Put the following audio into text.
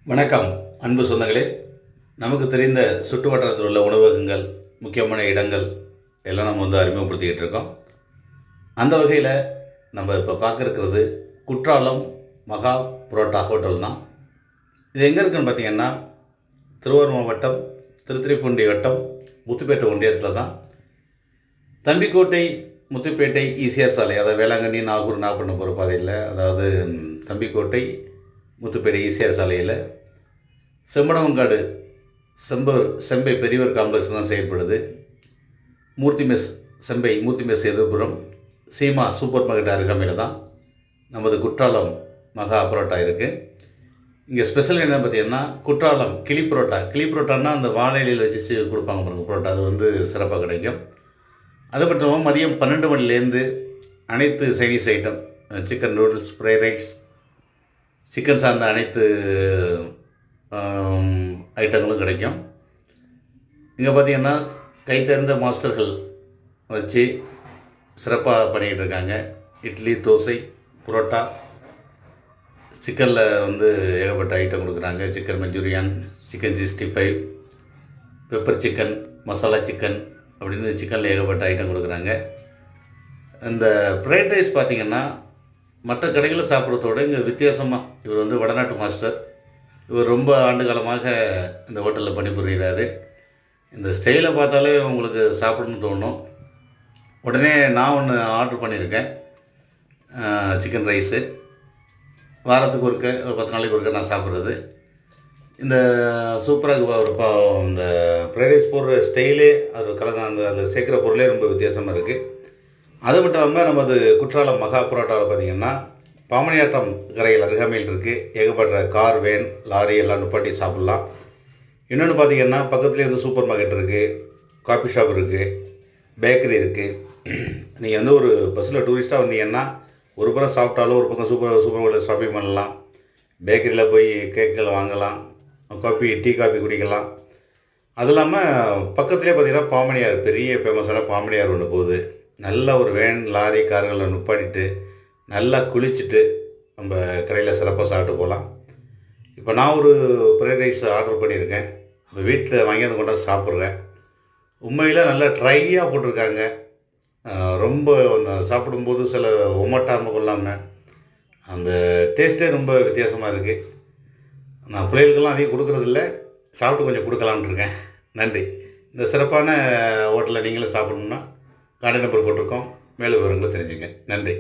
வணக்கம் அன்பு சொந்தங்களே. நமக்கு தெரிந்த சுற்று வட்டாரத்தில் உள்ள உணவகங்கள், முக்கியமான இடங்கள் எல்லாம் நம்ம அறிமுகப்படுத்திக்கிட்டு இருக்கோம். அந்த வகையில் நம்ம இப்போ பார்க்க இருக்கிறது குற்றாலம் மகா புரோட்டா ஹோட்டல் தான். இது எங்கே இருக்குதுன்னு பார்த்திங்கன்னா, திருவாரூர் மாவட்டம் திருத்துறைப்பூண்டி வட்டம் முத்துப்பேட்டை ஒன்றியத்தில் தான். தம்பிக்கோட்டை முத்துப்பேட்டை ஈசிஆர் சாலை, அதாவது வேளாங்கண்ணி நாகூர் நாகப்பட்டினம் போகிற பாதையில், அதாவது தம்பிக்கோட்டை முத்துப்பேட்டை ஈசிஆர் சாலையில் செம்பனவங்காடு செம்பை பெரியவர் காம்ப்ளெக்ஸ் தான் செயல்படுது. மூர்த்தி மெஸ் எதிர்புறம் சீமா சூப்பர் மார்க்கெட் அருகாமையில் தான் நமது குற்றாலம் மகா பரோட்டா இருக்குது. இங்கே ஸ்பெஷல் என்ன பார்த்தீங்கன்னா, குற்றாலம் கிளி பரோட்டான்னா அந்த வாழையிலையில் வச்சு கொடுப்பாங்க பாருங்கள் பரோட்டா, அது சிறப்பாக கிடைக்கும். அது மட்டும் மதியம் 12 மணிலேருந்து அனைத்து Chinese item, chicken noodles, fried rice, chicken சார்ந்த அனைத்து ஐட்டங்களும் கிடைக்கும். இங்கே பார்த்திங்கன்னா கைத்தேர்ந்த மாஸ்டர்கள் வச்சு சிறப்பாக பண்ணிக்கிட்டு இருக்காங்க. இட்லி, தோசை, புரோட்டா, சிக்கனில் ஏகப்பட்ட ஐட்டம் கொடுக்குறாங்க. Chicken Manchurian, chicken 65, pepper chicken, masala chicken அப்படின்னு சிக்கனில் ஏகப்பட்ட ஐட்டம் கொடுக்குறாங்க. இந்த ஃப்ரைட் ரைஸ் பார்த்திங்கன்னா மற்ற கடைகளில் சாப்பிட்றதோட இங்கே வித்தியாசமாக, இவர் வடநாட்டு மாஸ்டர். இவர் ரொம்ப ஆண்டு காலமாக இந்த ஹோட்டலில் பணிபுரிகிறாரு. இந்த ஸ்டைலை பார்த்தாலே உங்களுக்கு சாப்பிடணும்னு தோணும். உடனே நான் ஒன்று ஆர்டர் பண்ணியிருக்கேன், சிக்கன் ரைஸு. வாரத்துக்கு ஒருக்க, ஒரு 10 நாளைக்கு ஒருக்க நான் சாப்பிட்றது. இந்த சூப்பராக இந்த ஃப்ரைட் ரைஸ் போடுற ஸ்டைலே, அது அதில் சேர்க்குற பொருளே ரொம்ப வித்தியாசமாக இருக்குது. அது மட்டும் இல்லாமல் நமது குற்றாலம் மகா புரோட்டாவில் பார்த்திங்கன்னா பாமணியாட்டம் கரையில் அருகாமையில் இருக்குது. ஏகப்பட்ட கார், வேன், லாரி எல்லாம் நிப்பாட்டி சாப்பிட்லாம். இன்னொன்று பார்த்திங்கன்னா பக்கத்துலேயே சூப்பர் மார்க்கெட் இருக்குது, காஃபி ஷாப் இருக்குது, பேக்கரி இருக்குது. நீங்கள் ஒரு பஸ்ஸில் டூரிஸ்ட்டாக வந்தீங்கன்னா ஒரு பக்கம் சாப்பிட்டாலும் ஒரு பக்கம் சூப்பர் மார்க்கெட்டில் ஷாப்பிங் பண்ணலாம். பேக்கரியில் போய் கேக்குகள் வாங்கலாம், டீ காஃபி குடிக்கலாம். அது இல்லாமல் பக்கத்துலேயே பார்த்திங்கன்னா பாமணியார், பெரிய ஃபேமஸான பாமணியார் ஒன்று போகுது. நல்ல ஒரு வேன், லாரி, கார்களில் நிப்பாட்டிட்டு நல்லா குளிச்சுட்டு நம்ம கடையில் சிறப்பாக சாப்பிட்டு போகலாம். இப்போ நான் ஒரு ஃப்ரைட் ரைஸ் ஆர்டர் பண்ணியிருக்கேன். இப்போ வீட்டில் வாங்கி அதை கொண்டாந்து சாப்பிட்றேன். உண்மையில் நல்லா ட்ரையாக போட்டிருக்காங்க. ரொம்ப சாப்பிடும்போது சில உமட்டாமல் கொள்ளாமல் அந்த டேஸ்ட்டே ரொம்ப வித்தியாசமாக இருக்குது. நான் பிள்ளைகளுக்கெல்லாம் அதிகம் கொடுக்குறதில்ல, சாப்பிட்டு கொஞ்சம் கொடுக்கலாம்னு இருக்கேன். நன்றி. இந்த சிறப்பான ஹோட்டலில் நீங்களும் சாப்பிடணுன்னா கார்டு நம்பர் போட்டிருக்கோம், மேலும் விவரங்களை தெரிஞ்சுங்க. நன்றி.